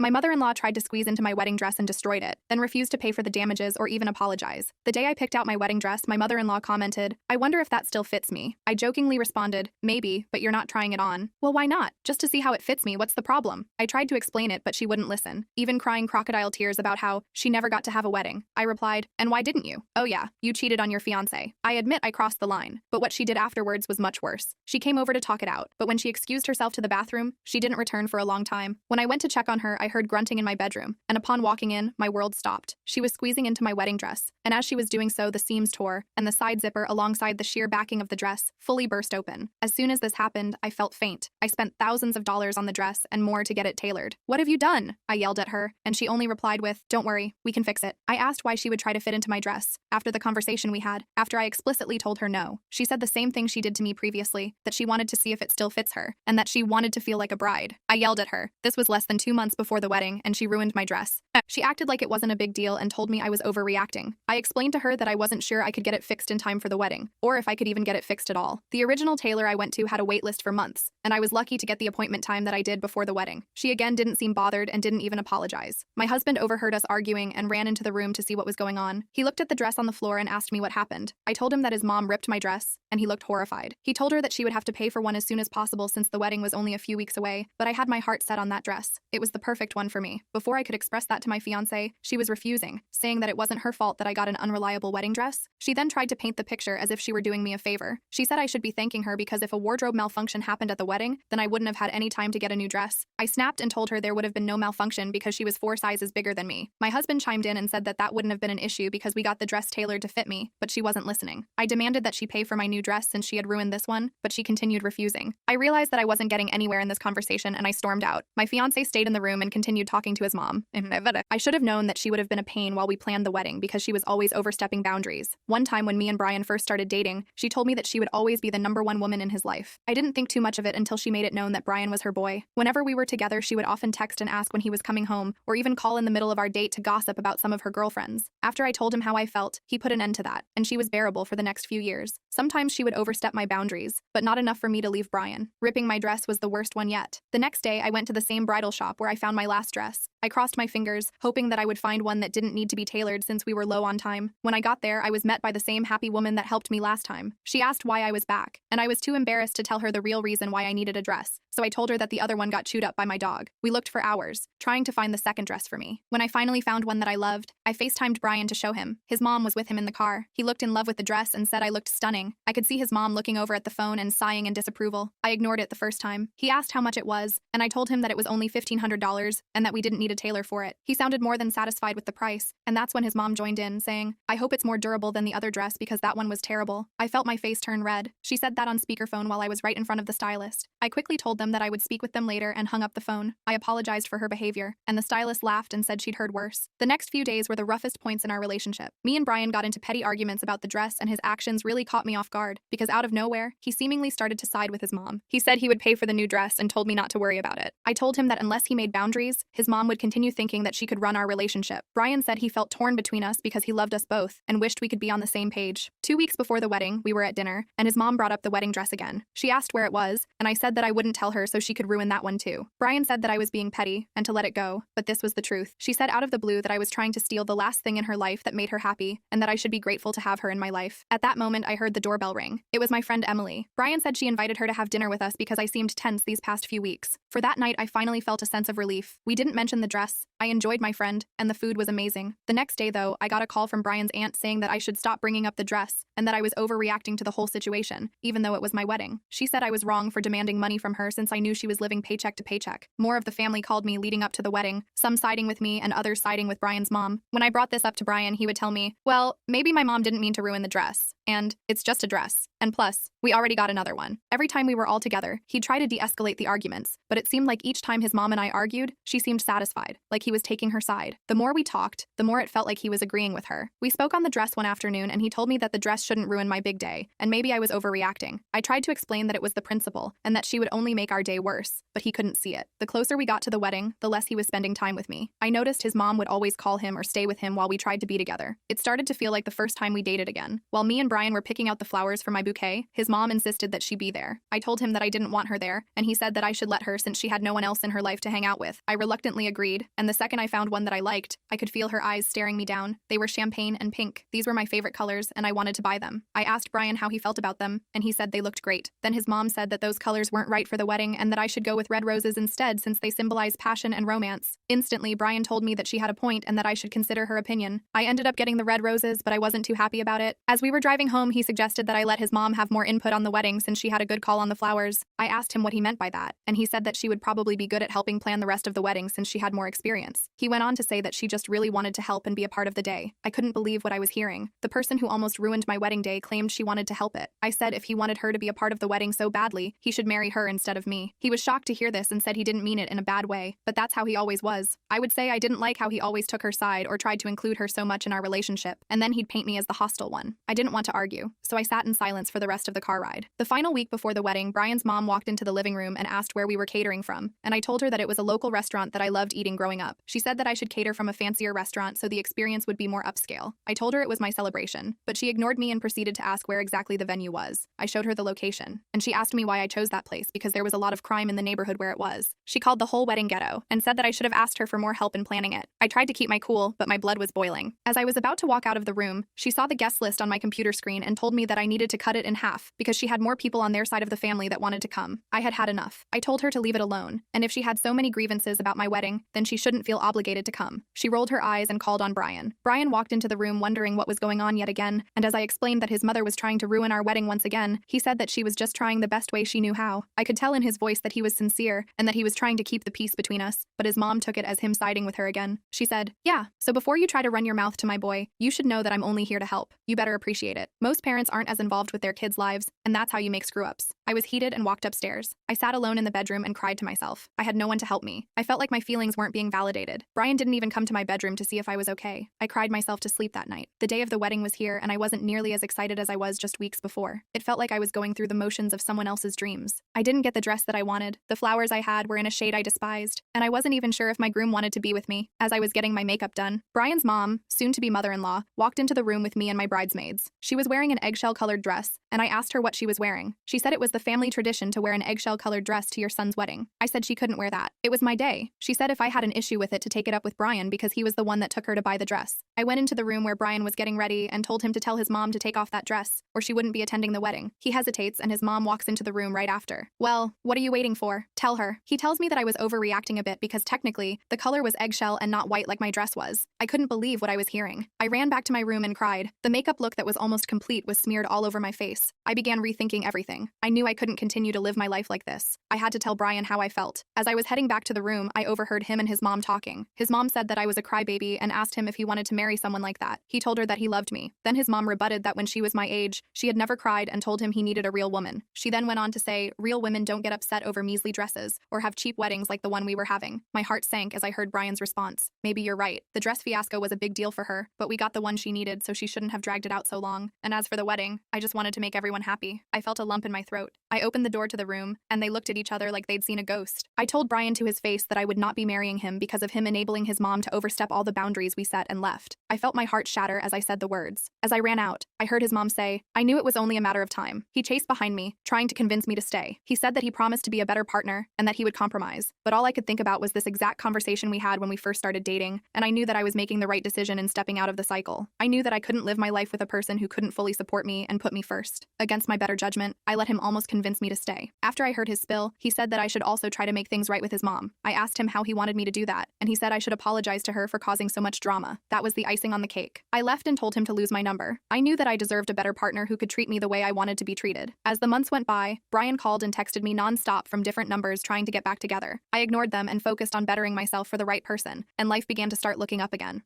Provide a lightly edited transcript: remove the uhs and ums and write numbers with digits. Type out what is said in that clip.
My mother-in-law tried to squeeze into my wedding dress and destroyed it, then refused to pay for the damages or even apologize. The day I picked out my wedding dress, my mother-in-law commented, "I wonder if that still fits me." I jokingly responded, "Maybe, but you're not trying it on." "Well, why not? Just to see how it fits me, what's the problem?" I tried to explain it, but she wouldn't listen, even crying crocodile tears about how she never got to have a wedding. I replied, "And why didn't you?" "Oh yeah, you cheated on your fiancé." I admit I crossed the line, but what she did afterwards was much worse. She came over to talk it out, but when she excused herself to the bathroom, she didn't return for a long time. When I went to check on her, I heard grunting in my bedroom, and upon walking in, my world stopped. She was squeezing into my wedding dress, and as she was doing so, the seams tore, and the side zipper alongside the sheer backing of the dress fully burst open. As soon as this happened, I felt faint. I spent thousands of dollars on the dress and more to get it tailored. "What have you done?" I yelled at her, and she only replied with, "Don't worry, we can fix it." I asked why she would try to fit into my dress. After the conversation we had, after I explicitly told her no, she said the same thing she did to me previously, that she wanted to see if it still fits her, and that she wanted to feel like a bride. I yelled at her. This was less than 2 months before the wedding, and she ruined my dress. She acted like it wasn't a big deal and told me I was overreacting. I explained to her that I wasn't sure I could get it fixed in time for the wedding, or if I could even get it fixed at all. The original tailor I went to had a wait list for months, and I was lucky to get the appointment time that I did before the wedding. She again didn't seem bothered and didn't even apologize. My husband overheard us arguing and ran into the room to see what was going on. He looked at the dress on the floor and asked me what happened. I told him that his mom ripped my dress, and he looked horrified. He told her that she would have to pay for one as soon as possible since the wedding was only a few weeks away, but I had my heart set on that dress. It was the perfect one for me. Before I could express that to my fiancé, she was refusing, saying that it wasn't her fault that I got an unreliable wedding dress. She then tried to paint the picture as if she were doing me a favor. She said I should be thanking her because if a wardrobe malfunction happened at the wedding, then I wouldn't have had any time to get a new dress. I snapped and told her there would have been no malfunction because she was 4 sizes bigger than me. My husband chimed in and said that that wouldn't have been an issue because we got the dress tailored to fit me, but she wasn't listening. I demanded that she pay for my new dress since she had ruined this one, but she continued refusing. I realized that I wasn't getting anywhere in this conversation and I stormed out. My fiancé stayed in the room and continued talking to his mom. I should have known that she would have been a pain while we planned the wedding because she was always overstepping boundaries. One time when me and Brian first started dating, she told me that she would always be the #1 woman in his life. I didn't think too much of it until she made it known that Brian was her boy. Whenever we were together, she would often text and ask when he was coming home, or even call in the middle of our date to gossip about some of her girlfriends. After I told him how I felt, he put an end to that, and she was bearable for the next few years. Sometimes she would overstep my boundaries, but not enough for me to leave Brian. Ripping my dress was the worst one yet. The next day, I went to the same bridal shop where I found my last dress. I crossed my fingers, hoping that I would find one that didn't need to be tailored since we were low on time. When I got there, I was met by the same happy woman that helped me last time. She asked why I was back, and I was too embarrassed to tell her the real reason why I needed a dress, so I told her that the other one got chewed up by my dog. We looked for hours, trying to find the second dress for me. When I finally found one that I loved, I FaceTimed Brian to show him. His mom was with him in the car. He looked in love with the dress and said I looked stunning. I could see his mom looking over at the phone and sighing in disapproval. I ignored it the first time. He asked how much it was, and I told him that it was only $1,500 and that we didn't need a tailor for it. He sounded more than satisfied with the price, and that's when his mom joined in, saying, "I hope it's more durable than the other dress because that one was terrible." I felt my face turn red. She said that on speakerphone while I was right in front of the stylist. I quickly told them that I would speak with them later and hung up the phone. I apologized for her behavior, and the stylist laughed and said she'd heard worse. The next few days were the roughest points in our relationship. Me and Brian got into petty arguments about the dress, and his actions really caught me off guard because out of nowhere, he seemingly started to side with his mom. He said he would pay for the new dress and told me not to worry about it. I told him that unless he made boundaries, his mom would continue thinking that she could run our relationship. Brian said he felt torn between us because he loved us both and wished we could be on the same page. 2 weeks before the wedding, we were at dinner, and his mom brought up the wedding dress again. She asked where it was, and I said that I wouldn't tell her so she could ruin that one too. Brian said that I was being petty and to let it go, but this was the truth. She said out of the blue that I was trying to steal the last thing in her life that made her happy, and that I should be grateful to have her in my life. At that moment, I heard the doorbell ring. It was my friend Emily. Brian said she invited her to have dinner with us because I seemed tense these past few weeks. For that night, I finally felt a sense of relief. We didn't mention the dress. I enjoyed my friend, and the food was amazing. The next day, though, I got a call from Brian's aunt saying that I should stop bringing up the dress and that I was overreacting to the whole situation, even though it was my wedding. She said I was wrong for demanding money from her since I knew she was living paycheck to paycheck. More of the family called me leading up to the wedding, some siding with me and others siding with Brian's mom. When I brought this up to Brian, he would tell me, "Well, maybe my mom didn't mean to ruin the dress, and it's just a dress. And plus, we already got another one." Every time we were all together, he'd try to de-escalate the arguments, but it seemed like each time his mom and I argued, she seemed satisfied, like he he was taking her side. The more we talked, the more it felt like he was agreeing with her. We spoke on the dress one afternoon, and he told me that the dress shouldn't ruin my big day, and maybe I was overreacting. I tried to explain that it was the principal, and that she would only make our day worse, but he couldn't see it. The closer we got to the wedding, the less he was spending time with me. I noticed his mom would always call him or stay with him while we tried to be together. It started to feel like the first time we dated again. While me and Brian were picking out the flowers for my bouquet, his mom insisted that she be there. I told him that I didn't want her there, and he said that I should let her since she had no one else in her life to hang out with. I reluctantly agreed, and the second I found one that I liked, I could feel her eyes staring me down. They were champagne and pink. These were my favorite colors, and I wanted to buy them. I asked Brian how he felt about them, and he said they looked great. Then his mom said that those colors weren't right for the wedding and that I should go with red roses instead since they symbolize passion and romance. Instantly, Brian told me that she had a point and that I should consider her opinion. I ended up getting the red roses, but I wasn't too happy about it. As we were driving home, he suggested that I let his mom have more input on the wedding since she had a good call on the flowers. I asked him what he meant by that, and he said that she would probably be good at helping plan the rest of the wedding since she had more experience. He went on to say that she just really wanted to help and be a part of the day. I couldn't believe what I was hearing. The person who almost ruined my wedding day claimed she wanted to help it. I said if he wanted her to be a part of the wedding so badly, he should marry her instead of me. He was shocked to hear this and said he didn't mean it in a bad way, but that's how he always was. I would say I didn't like how he always took her side or tried to include her so much in our relationship, and then he'd paint me as the hostile one. I didn't want to argue, so I sat in silence for the rest of the car ride. The final week before the wedding, Brian's mom walked into the living room and asked where we were catering from, and I told her that it was a local restaurant that I loved eating growing up. She said that I should cater from a fancier restaurant so the experience would be more upscale. I told her it was my celebration, but she ignored me and proceeded to ask where exactly the venue was. I showed her the location, and she asked me why I chose that place because there was a lot of crime in the neighborhood where it was. She called the whole wedding ghetto and said that I should have asked her for more help in planning it. I tried to keep my cool, but my blood was boiling. As I was about to walk out of the room, she saw the guest list on my computer screen and told me that I needed to cut it in half because she had more people on their side of the family that wanted to come. I had had enough. I told her to leave it alone, and if she had so many grievances about my wedding, then she shouldn't feel obligated to come. She rolled her eyes and called on Brian. Brian walked into the room wondering what was going on yet again, and as I explained that his mother was trying to ruin our wedding once again, he said that she was just trying the best way she knew how. I could tell in his voice that he was sincere and that he was trying to keep the peace between us, but his mom took it as him siding with her again. She said, "Yeah, so before you try to run your mouth to my boy, you should know that I'm only here to help. You better appreciate it. Most parents aren't as involved with their kids' lives, and that's how you make screw-ups." I was heated and walked upstairs. I sat alone in the bedroom and cried to myself. I had no one to help me. I felt like my feelings weren't being validated. Brian didn't even come to my bedroom to see if I was okay. I cried myself to sleep that night. The day of the wedding was here, and I wasn't nearly as excited as I was just weeks before. It felt like I was going through the motions of someone else's dreams. I didn't get the dress that I wanted. The flowers I had were in a shade I despised, and I wasn't even sure if my groom wanted to be with me. As I was getting my makeup done, Brian's mom, soon-to-be mother-in-law, walked into the room with me and my bridesmaids. She was wearing an eggshell-colored dress, and I asked her what she was wearing. She said it was the family tradition to wear an eggshell-colored dress to your son's wedding. I said she couldn't wear that. It was my day. She said if I had an issue with it to take it up with Brian because he was the one that took her to buy the dress. I went into the room where Brian was getting ready and told him to tell his mom to take off that dress, or she wouldn't be attending the wedding. He hesitates and his mom walks into the room right after. "Well, what are you waiting for? Tell her." He tells me that I was overreacting a bit because technically, the color was eggshell and not white like my dress was. I couldn't believe what I was hearing. I ran back to my room and cried. The makeup look that was almost complete was smeared all over my face. I began rethinking everything. I knew I couldn't continue to live my life like this. I had to tell Brian how I felt. As I was heading back to the room, I overheard him and his mom talking. His mom said that I was a crybaby and asked him if he wanted to marry someone like that. He told her that he loved me. Then his mom rebutted that when she was my age, she had never cried and told him he needed a real woman. She then went on to say, real women don't get upset over measly dresses or have cheap weddings like the one we were having. My heart sank as I heard Brian's response. Maybe you're right. The dress fiasco was a big deal for her, but we got the one she needed, so she shouldn't have dragged it out so long. And as for the wedding, I just wanted to make everyone happy. I felt a lump in my throat. I opened the door to the room, and they looked at each other like they'd seen a ghost. I told Brian to his face that I would not be marrying him because of him enabling his mom to overstep all the boundaries we set and left. I felt my heart shatter as I said the words. As I ran out, I heard his mom say, "I knew it was only a matter of time." He chased behind me, trying to convince me to stay. He said that he promised to be a better partner and that he would compromise. But all I could think about was this exact conversation we had when we first started dating, and I knew that I was making the right decision in stepping out of the cycle. I knew that I couldn't live my life with a person who couldn't fully support me and put me first. Against my better judgment, I let him almost convince me to stay. After I heard his spill, he said that I should also try to make things right with his mom. I asked him how he wanted me to do that, and he said I should apologize to her for causing so much drama. That was the icing on the cake. I left and told him to lose my number. I knew that I deserved a better partner who could treat me the way I wanted to be treated. As the months went by, Brian called and texted me non-stop from different numbers trying to get back together. I ignored them and focused on bettering myself for the right person, and life began to start looking up again.